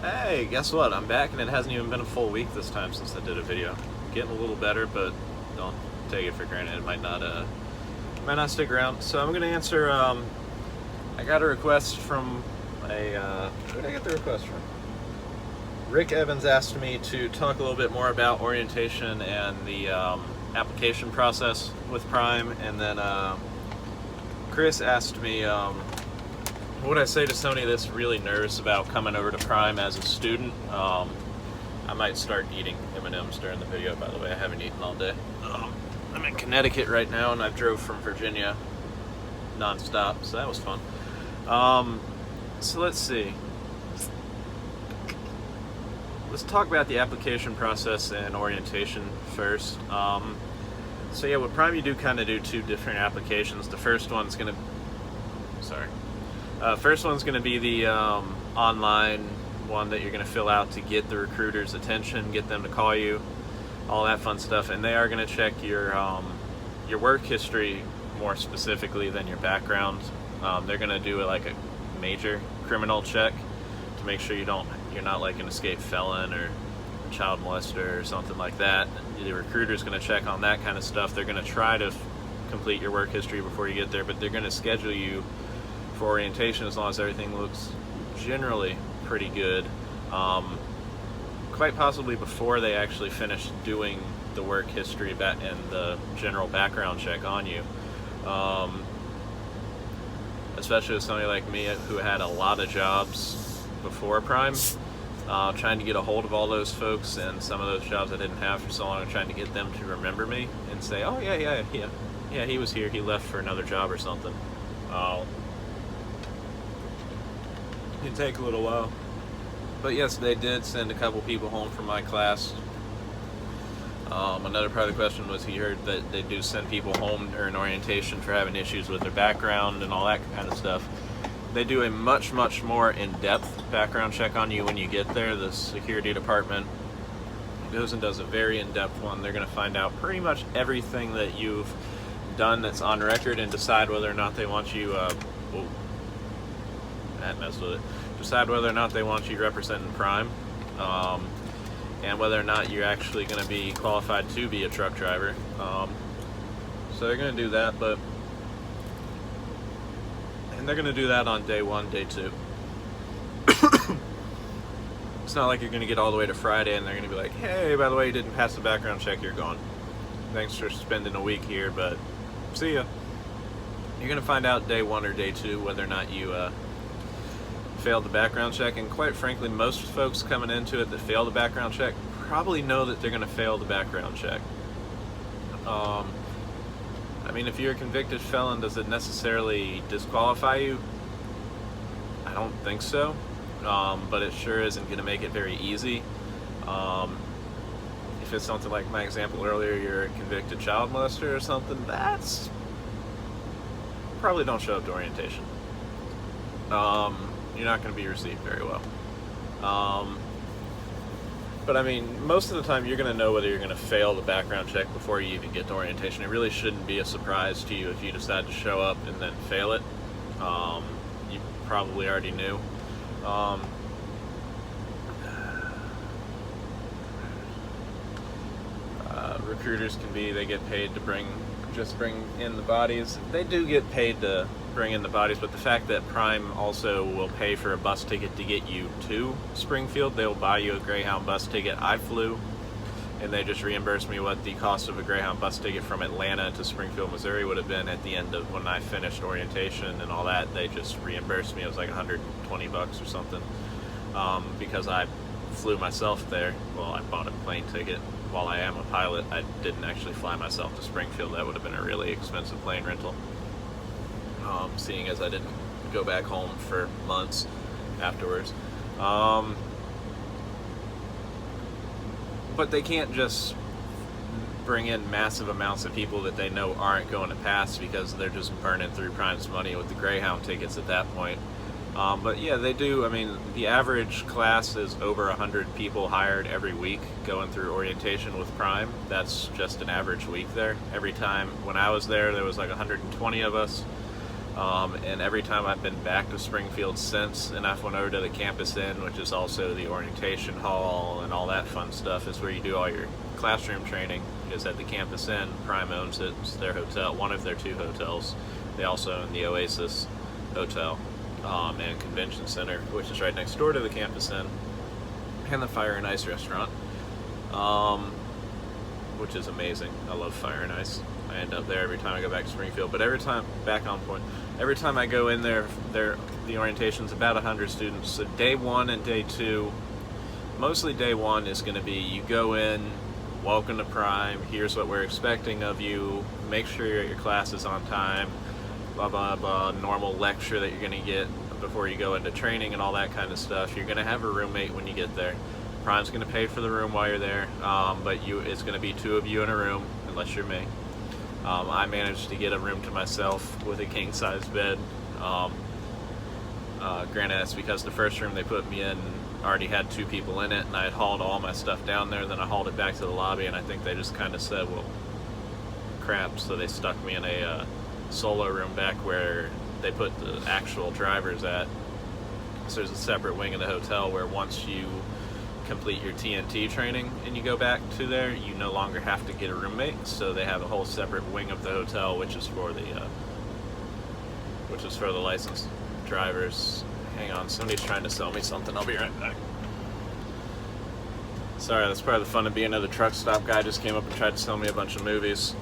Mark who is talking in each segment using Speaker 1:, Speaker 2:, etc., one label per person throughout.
Speaker 1: Hey, guess what? I'm back and it hasn't even been a full week this time since I did a video. Getting a little better, but don't take it for granted. It might not stick around. So I'm gonna answer, I got a request from who did I get the request from? Rick Evans asked me to talk a little bit more about orientation and the application process with Prime, and then Chris asked me, what would I say to somebody that's really nervous about coming over to Prime as a student? I might start eating M&Ms during the video, by the way. I haven't eaten all day. I'm in Connecticut right now, and I drove from Virginia non-stop, so that was fun. So let's see. Let's talk about the application process and orientation first. So yeah, with Prime you do kind of do two different applications. The first one's going to be the online one that you're going to fill out to get the recruiter's attention, get them to call you, all that fun stuff. And they are going to check your work history more specifically than your background. They're going to do like a major criminal check to make sure you're not like an escaped felon or a child molester or something like that. The recruiter's going to check on that kind of stuff. They're going to try to complete your work history before you get there, but they're going to schedule you for orientation as long as everything looks generally pretty good. Quite possibly before they actually finish doing the work history and the general background check on you. Especially with somebody like me who had a lot of jobs before Prime, trying to get a hold of all those folks and some of those jobs I didn't have for so long, and trying to get them to remember me and say, oh yeah, he was here, he left for another job or something. It can take a little while. But yes, they did send a couple people home from my class. Another part of the question was, he heard that they do send people home during orientation for having issues with their background and all that kind of stuff. They do a much more in-depth background check on you when you get there. The security department goes and does a very in-depth one. They're going to find out pretty much everything that you've done that's on record and decide whether or not they want you decide whether or not they want you representing Prime, and whether or not you're actually going to be qualified to be a truck driver. So they're going to do that, and they're going to do that on day 1, day 2. It's not like you're going to get all the way to Friday and they're going to be like, hey, by the way, you didn't pass the background check, you're gone. Thanks for spending a week here, but see ya. You're going to find out day 1 or day 2 whether or not you failed the background check, and quite frankly, most folks coming into it that fail the background check probably know that they're going to fail the background check. I mean, if you're a convicted felon, does it necessarily disqualify you? I don't think so, but it sure isn't going to make it very easy. If it's something like my example earlier, you're a convicted child molester or something, that's probably don't show up to orientation. You're not going to be received very well. But I mean, most of the time you're going to know whether you're going to fail the background check before you even get to orientation. It really shouldn't be a surprise to you if you decide to show up and then fail it. You probably already knew. Recruiters they get paid to just bring in the bodies. They do get paid to bring in the bodies, but the fact that Prime also will pay for a bus ticket to get you to Springfield, they will buy you a Greyhound bus ticket. I flew, and they just reimbursed me what the cost of a Greyhound bus ticket from Atlanta to Springfield, Missouri would have been at the end of when I finished orientation and all that. They just reimbursed me. It was like $120 or something, because I flew myself there. Well, I bought a plane ticket. While I am a pilot, I didn't actually fly myself to Springfield. That would have been a really expensive plane rental, seeing as I didn't go back home for months afterwards. But they can't just bring in massive amounts of people that they know aren't going to pass, because they're just burning through Prime's money with the Greyhound tickets at that point. But yeah, they do. I mean, the average class is over 100 people hired every week going through orientation with Prime. That's just an average week there. Every time when I was there was like 120 of us. And every time I've been back to Springfield since, and I've went over to the Campus Inn, which is also the orientation hall and all that fun stuff, is where you do all your classroom training, is at the Campus Inn. Prime owns it. It's their hotel, one of their 2 hotels. They also own the Oasis Hotel and Convention Center, which is right next door to the Campus Inn, and the Fire and Ice restaurant, which is amazing. I love Fire and Ice. I end up there every time I go back to Springfield, but every time, back on point, every time I go in there, the orientation's about 100 students. So day 1 and day 2, mostly day 1 is going to be, you go in, welcome to Prime, here's what we're expecting of you, make sure you're at your classes on time, blah blah blah, normal lecture that you're going to get before you go into training and all that kind of stuff. You're going to have a roommate when you get there. Prime's going to pay for the room while you're there, but it's going to be 2 of you in a room, unless you're me. I managed to get a room to myself with a king-size bed. Granted, that's because the first room they put me in already had 2 people in it, and I had hauled all my stuff down there. Then I hauled it back to the lobby, and I think they just kind of said, well, crap, so they stuck me in a solo room back where they put the actual drivers at. So there's a separate wing of the hotel where once you complete your TNT training and you go back to there, you no longer have to get a roommate. So they have a whole separate wing of the hotel, which is for the licensed drivers. Hang on, somebody's trying to sell me something. I'll be right back. Sorry, that's part of the fun of being at a truck stop. Guy just came up and tried to sell me a bunch of movies.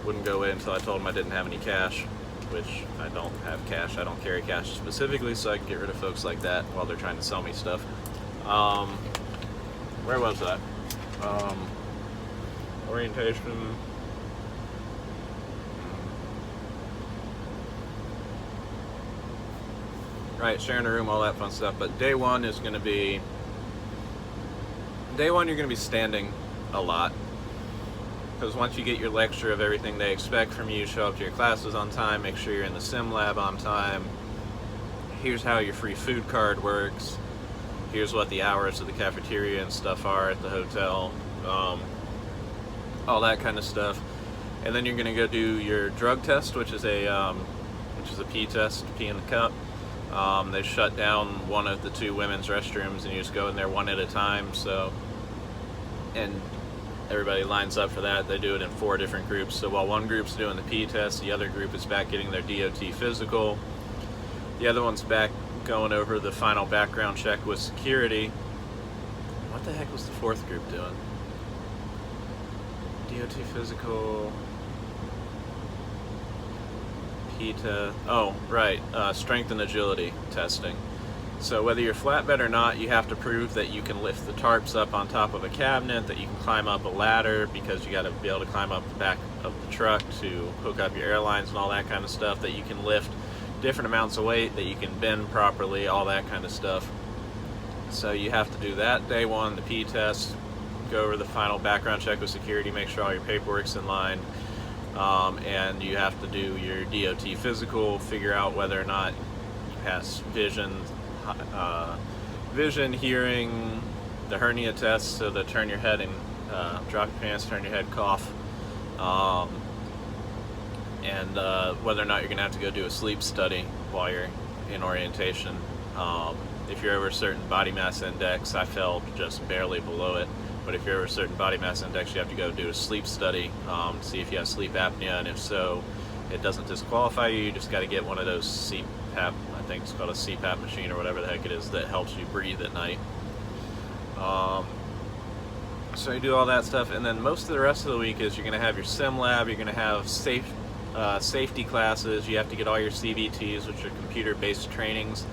Speaker 1: Wouldn't go in until I told him I didn't have any cash, which I don't have cash. I don't carry cash specifically, so I can get rid of folks like that while they're trying to sell me stuff. Where was that? Orientation. Right, sharing a room, all that fun stuff. But day 1 is going to be... Day 1, you're going to be standing a lot. Because once you get your lecture of everything they expect from you, show up to your classes on time, make sure you're in the sim lab on time. Here's how your free food card works. Here's what the hours of the cafeteria and stuff are at the hotel. All that kind of stuff. And then you're going to go do your drug test, which is a pee test, pee in the cup. They shut down one of the 2 women's restrooms, and you just go in there one at a time. So, and everybody lines up for that. They do it in 4 different groups. So while one group's doing the pee test, the other group is back getting their DOT physical. The other one's back going over the final background check with security. What the heck was the 4th group doing? DOT physical, pee test. Oh, right, strength and agility testing. So whether you're flatbed or not, you have to prove that you can lift the tarps up on top of a cabinet, that you can climb up a ladder, because you got to be able to climb up the back of the truck to hook up your airlines and all that kind of stuff, that you can lift different amounts of weight, that you can bend properly, all that kind of stuff. So you have to do that day 1, the pee test, go over the final background check with security, make sure all your paperwork's in line, and you have to do your DOT physical, figure out whether or not you pass vision, hearing, the hernia test, so the turn your head and drop your pants, turn your head, cough, and whether or not you're going to have to go do a sleep study while you're in orientation. If you're over a certain body mass index, I fell just barely below it, but if you're over a certain body mass index, you have to go do a sleep study, see if you have sleep apnea, and if so, it doesn't disqualify you. You just got to get one of those CPAP, I think it's called a CPAP machine or whatever the heck it is, that helps you breathe at night. So you do all that stuff, and then most of the rest of the week is you're going to have your sim lab, you're going to have safety classes, you have to get all your CBTs, which are computer-based trainings,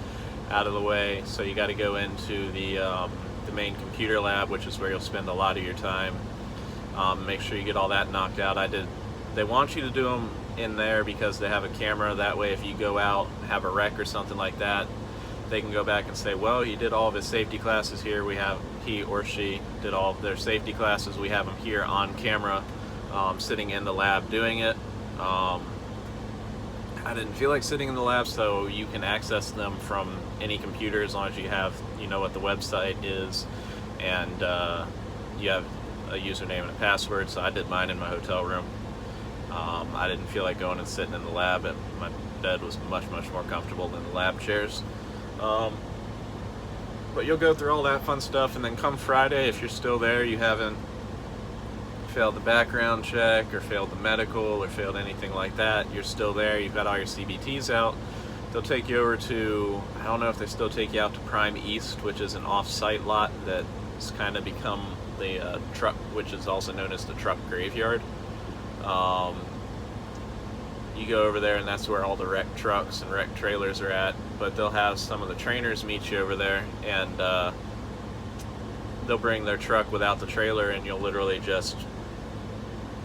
Speaker 1: out of the way. So you got to go into the main computer lab, which is where you'll spend a lot of your time. Make sure you get all that knocked out. They want you to do them in there because they have a camera. That way, if you go out and have a wreck or something like that, they can go back and say, well, he did all of his safety classes here. He or she did all of their safety classes. We have them here on camera, sitting in the lab doing it. I didn't feel like sitting in the lab, so you can access them from any computer as long as you know what the website is, and you have a username and a password. So I did mine in my hotel room. I didn't feel like going and sitting in the lab at my bed was much more comfortable than the lab chairs. But you'll go through all that fun stuff, and then come Friday, if you're still there, you haven't failed the background check or failed the medical or failed anything like that, you're still there, you've got all your CBTs out, they'll take you over to, I don't know if they still take you out to Prime East, which is an off-site lot that's kind of become the truck, which is also known as the truck graveyard. You go over there, and that's where all the wrecked trucks and wrecked trailers are at, but they'll have some of the trainers meet you over there, and they'll bring their truck without the trailer, and you'll literally just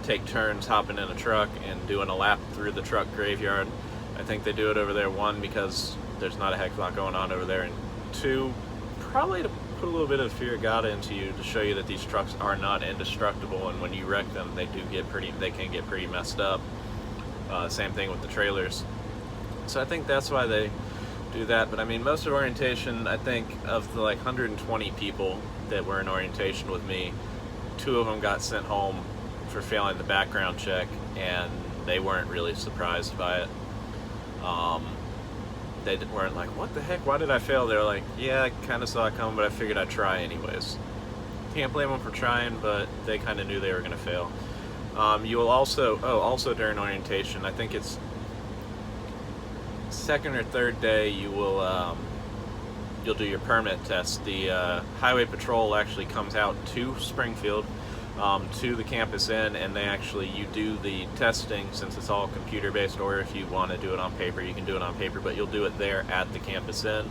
Speaker 1: take turns hopping in a truck and doing a lap through the truck graveyard. I think they do it over there, one, because there's not a heck of a lot going on over there, and two, probably to put a little bit of fear of God into you, to show you that these trucks are not indestructible, and when you wreck them, they can get pretty messed up. Same thing with the trailers. So I think that's why they do that. But I mean, most of orientation, I think of the like 120 people that were in orientation with me, 2 of them got sent home for failing the background check, and they weren't really surprised by it. They weren't like, what the heck, why did I fail? They were like, yeah, I kind of saw it coming, but I figured I'd try anyways. Can't blame them for trying, but they kind of knew they were going to fail. You will also during orientation, I think it's second or third day, you'll do your permit test. The Highway Patrol actually comes out to Springfield, to the Campus Inn, and you do the testing, since it's all computer based, or if you want to do it on paper, you can do it on paper, but you'll do it there at the Campus Inn.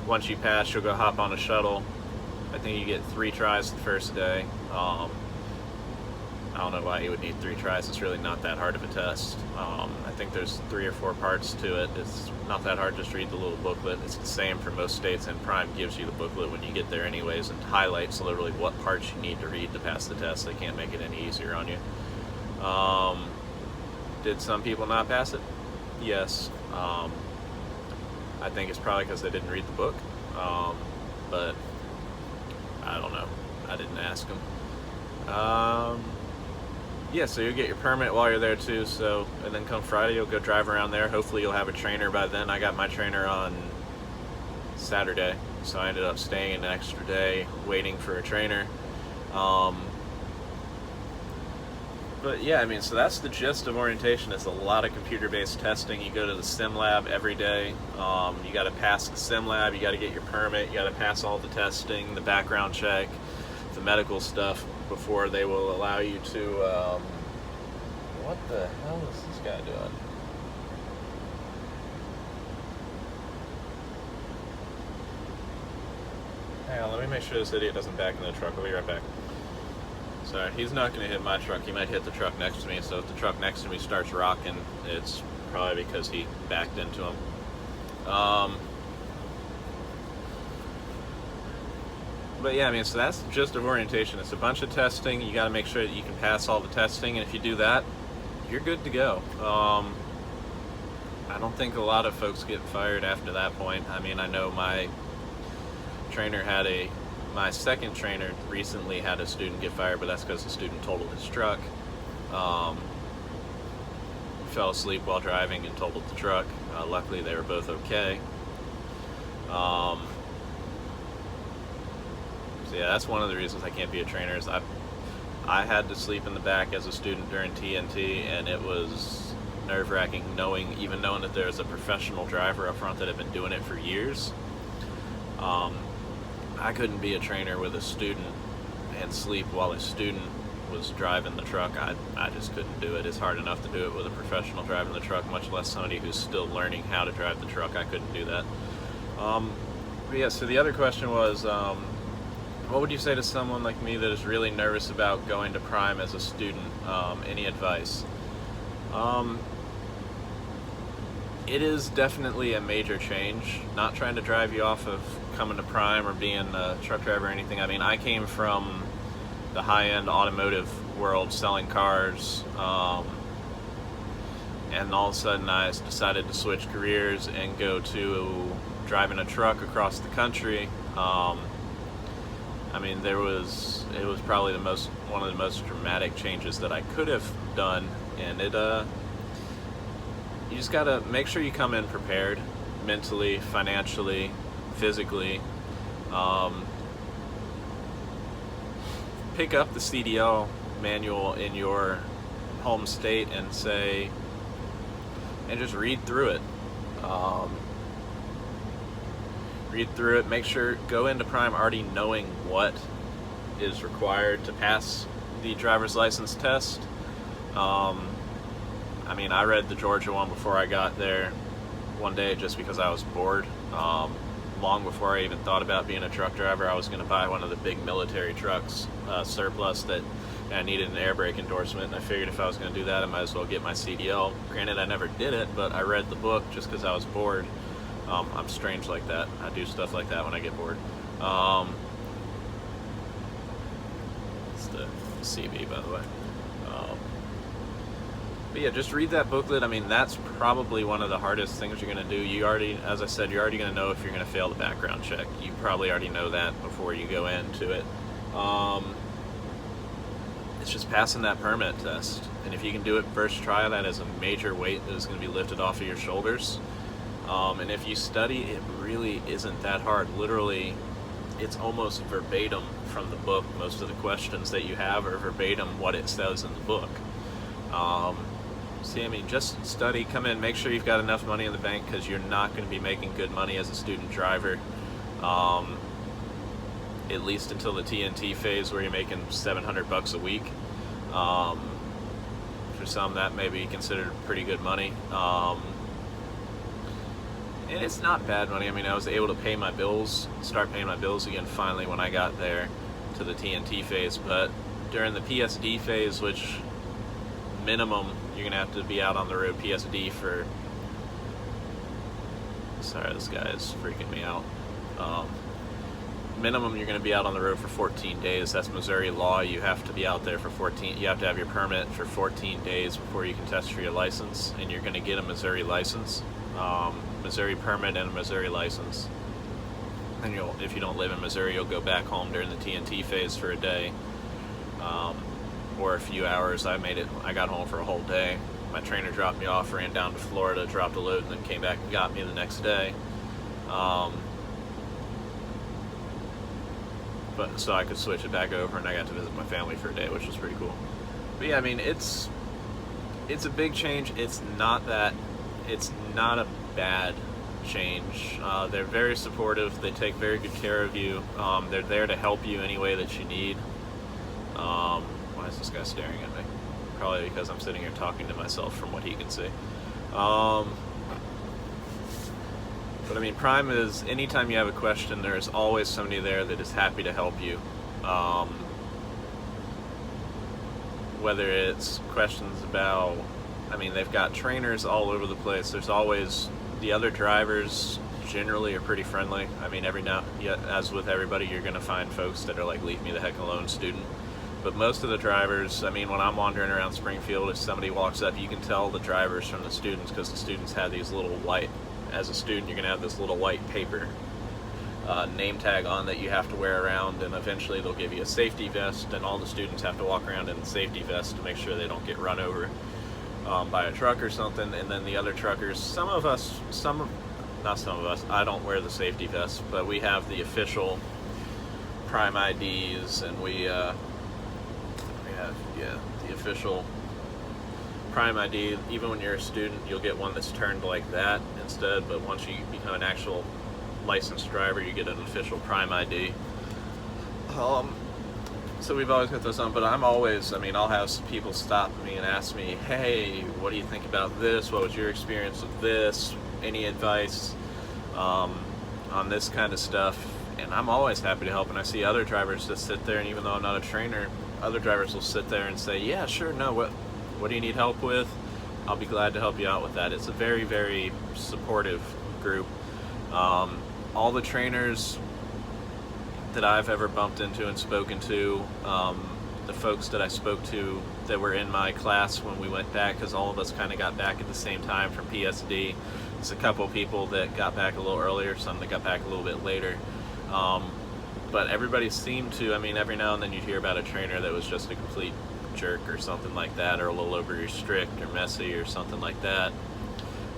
Speaker 1: Once you pass, you'll go hop on a shuttle. I think you get 3 tries the first day. I don't know why you would need 3 tries. It's really not that hard of a test. I think there's 3 or 4 parts to it. It's not that hard, just read the little booklet. It's the same for most states, and Prime gives you the booklet when you get there anyways, and highlights literally what parts you need to read to pass the test. They can't make it any easier on you. Did some people not pass it? Yes. I think it's probably because they didn't read the book, but I don't know. I didn't ask them. Yeah, so you'll get your permit while you're there too, and then come Friday, you'll go drive around there. Hopefully you'll have a trainer by then. I got my trainer on Saturday, so I ended up staying an extra day waiting for a trainer. But yeah, I mean, so that's the gist of orientation. It's a lot of computer-based testing. You go to the sim lab every day. You got to pass the sim lab, you got to get your permit, you got to pass all the testing, the background check, the medical stuff, before they will allow you to, what the hell is this guy doing? Hang on, let me make sure this idiot doesn't back into the truck. I'll be right back. Sorry, he's not going to hit my truck. He might hit the truck next to me, so if the truck next to me starts rocking, it's probably because he backed into him. But yeah, I mean, so that's the gist of orientation. It's a bunch of testing. You got to make sure that you can pass all the testing, and if you do that, you're good to go. I don't think a lot of folks get fired after that point. I mean, I know my second trainer recently had a student get fired, but that's because the student totaled his truck. Fell asleep while driving and totaled the truck. Luckily, they were both okay. So yeah, that's one of the reasons I can't be a trainer. Is I had to sleep in the back as a student during TNT, and it was nerve-wracking even knowing that there's a professional driver up front that had been doing it for years. I couldn't be a trainer with a student and sleep while a student was driving the truck. I just couldn't do it. It's hard enough to do it with a professional driving the truck, much less somebody who's still learning how to drive the truck. I couldn't do that. But yeah, so the other question was, what would you say to someone like me that is really nervous about going to Prime as a student? Any advice? It is definitely a major change. Not trying to drive you off of coming to Prime or being a truck driver or anything. I mean, I came from the high-end automotive world selling cars, and all of a sudden I decided to switch careers and go to driving a truck across the country. I mean, it was probably one of the most dramatic changes that I could have done, and you just gotta make sure you come in prepared, mentally, financially, physically. Pick up the CDL manual in your home state and just read through it. Read through it. Make sure, go into Prime already knowing what is required to pass the driver's license test. I mean, I read the Georgia one before I got there one day just because I was bored. Long before I even thought about being a truck driver, I was going to buy one of the big military trucks, surplus, that I needed an air brake endorsement, and I figured if I was going to do that, I might as well get my CDL. Granted, I never did it, but I read the book just because I was bored. I'm strange like that. I do stuff like that when I get bored. It's the CB, by the way. But yeah, just read that booklet. I mean, that's probably one of the hardest things you're going to do. You already, as I said, you're already going to know if you're going to fail the background check. You probably already know that before you go into it. It's just passing that permit test. And if you can do it first try, that is a major weight that is going to be lifted off of your shoulders. And if you study, it really isn't that hard. Literally, it's almost verbatim from the book. Most of the questions that you have are verbatim what it says in the book. See, I mean, just study, come in, make sure you've got enough money in the bank, because you're not going to be making good money as a student driver, at least until the TNT phase, where you're making $700 a week. For some, that may be considered pretty good money. And it's not bad money. I mean, I was able to pay my bills, start paying my bills again finally when I got there to the TNT phase. But during the PSD phase, which minimum you're gonna have to be out on the road PSD for, sorry, this guy is freaking me out. Minimum you're gonna be out on the road for 14 days. That's Missouri law. You have to be out there for 14, you have to have your permit for 14 days before you can test for your license, and you're gonna get a Missouri license, Missouri permit and a Missouri license. And if you don't live in Missouri, you'll go back home during the TNT phase for a day. Or a few hours. I got home for a whole day. My trainer dropped me off, ran down to Florida, dropped a load, and then came back and got me the next day. But so I could switch it back over, and I got to visit my family for a day, which was pretty cool. But yeah, I mean, it's a big change. It's not a bad change. They're very supportive. They take very good care of you. They're there to help you any way that you need. Why is this guy staring at me? Probably because I'm sitting here talking to myself from what he can see. But I mean, Prime is, anytime you have a question, there's always somebody there that is happy to help you. Whether it's questions about, I mean, they've got trainers all over the place. There's always, the other drivers generally are pretty friendly. I mean, as with everybody, you're going to find folks that are like, leave me the heck alone, student. But most of the drivers, I mean, when I'm wandering around Springfield, if somebody walks up, you can tell the drivers from the students, because the students have these little white, as a student, you're going to have this little white paper name tag on that you have to wear around, and eventually they'll give you a safety vest, and all the students have to walk around in the safety vest to make sure they don't get run over by a truck or something. And then the other truckers, not some of us, I don't wear the safety vest, but we have the official Prime IDs, and we have the official Prime ID. Even when you're a student, you'll get one that's turned like that instead, but once you become an actual licensed driver, you get an official Prime ID. So we've always got those on, but I'll have some people stop me and ask me, hey, what do you think about this? What was your experience with this? Any advice on this kind of stuff? And I'm always happy to help. And I see other drivers that sit there, and even though I'm not a trainer, other drivers will sit there and say, yeah, sure, no, what do you need help with? I'll be glad to help you out with that. It's a very, very supportive group. All the trainers that I've ever bumped into and spoken to, the folks that I spoke to that were in my class when we went back, because all of us kind of got back at the same time from PSD. There's a couple people that got back a little earlier, some that got back a little bit later. But everybody seemed to, I mean, every now and then you'd hear about a trainer that was just a complete jerk or something like that, or a little overly strict or messy or something like that.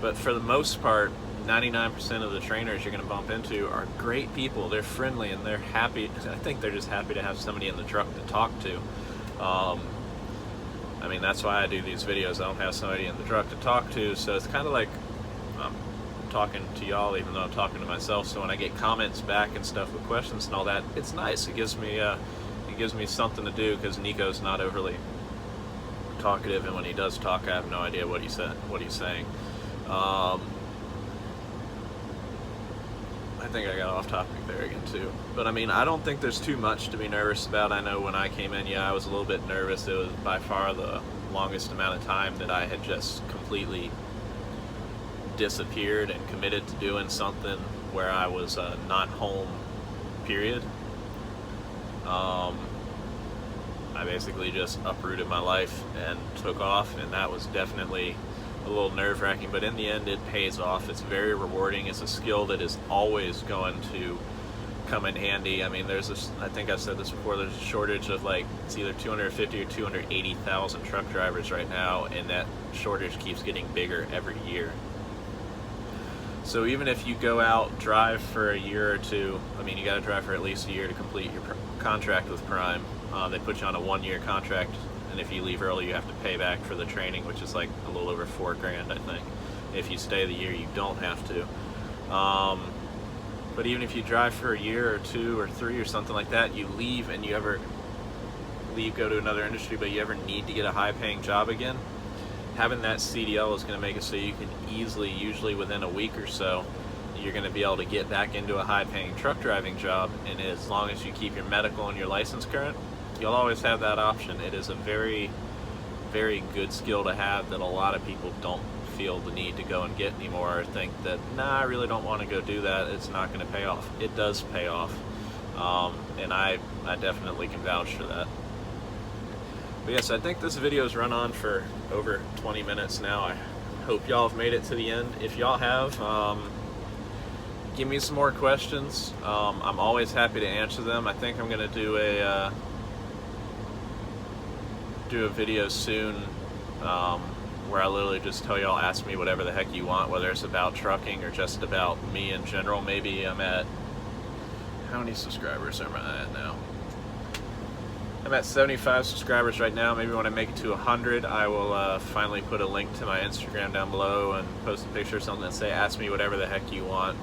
Speaker 1: But for the most part, 99% of the trainers you're going to bump into are great people. They're friendly and they're happy. I think they're just happy to have somebody in the truck to talk to. I mean, that's why I do these videos. I don't have somebody in the truck to talk to, so it's kind of like I'm talking to y'all even though I'm talking to myself. So when I get comments back and stuff with questions and all that, it's nice. It gives me something to do, because Nico's not overly talkative, and when he does talk, I have no idea what he's saying. I think I got off topic there again too. But I mean, I don't think there's too much to be nervous about. I know when I came in, yeah, I was a little bit nervous. It was by far the longest amount of time that I had just completely disappeared and committed to doing something where I was not home, period. I basically just uprooted my life and took off, and that was definitely a little nerve-wracking, but in the end it pays off. It's very rewarding. It's a skill that is always going to come in handy. I mean, there's this, I think I've said this before, there's a shortage of like, it's either 250 or 280,000 truck drivers right now, and that shortage keeps getting bigger every year. So even if you go out, drive for a year or two, I mean, you got to drive for at least a year to complete your contract with Prime. They put you on a 1-year contract, and if you leave early, you have to pay back for the training, which is like a little over $4 grand, I think. If you stay the year, you don't have to. But even if you drive for a year or 2 or 3 or something like that, you leave and you ever leave, go to another industry, but you ever need to get a high-paying job again, having that CDL is going to make it so you can easily, usually within a week or so, you're going to be able to get back into a high-paying truck driving job. And as long as you keep your medical and your license current, you'll always have that option. It is a very, very good skill to have that a lot of people don't feel the need to go and get anymore, or think that, nah, I really don't want to go do that, it's not going to pay off. It does pay off, and I definitely can vouch for that. But yes, I think this video's run on for over 20 minutes now. I hope y'all have made it to the end. If y'all have, give me some more questions. I'm always happy to answer them. I think I'm going to do a video soon where I literally just tell y'all, ask me whatever the heck you want, whether it's about trucking or just about me in general. Maybe I'm at, how many subscribers am I at now? I'm at 75 subscribers right now. Maybe when I make it to 100, I will finally put a link to my Instagram down below and post a picture or something and say, ask me whatever the heck you want.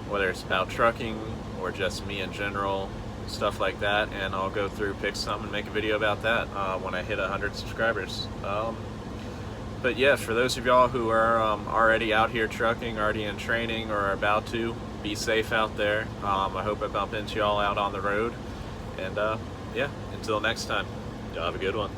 Speaker 1: Whether it's about trucking or just me in general, stuff like that, and I'll go through, pick something, and make a video about that when I hit 100 subscribers. But yeah, for those of y'all who are already out here trucking, already in training, or are about to, be safe out there. I hope I bump into y'all out on the road. And yeah, until next time, y'all have a good one.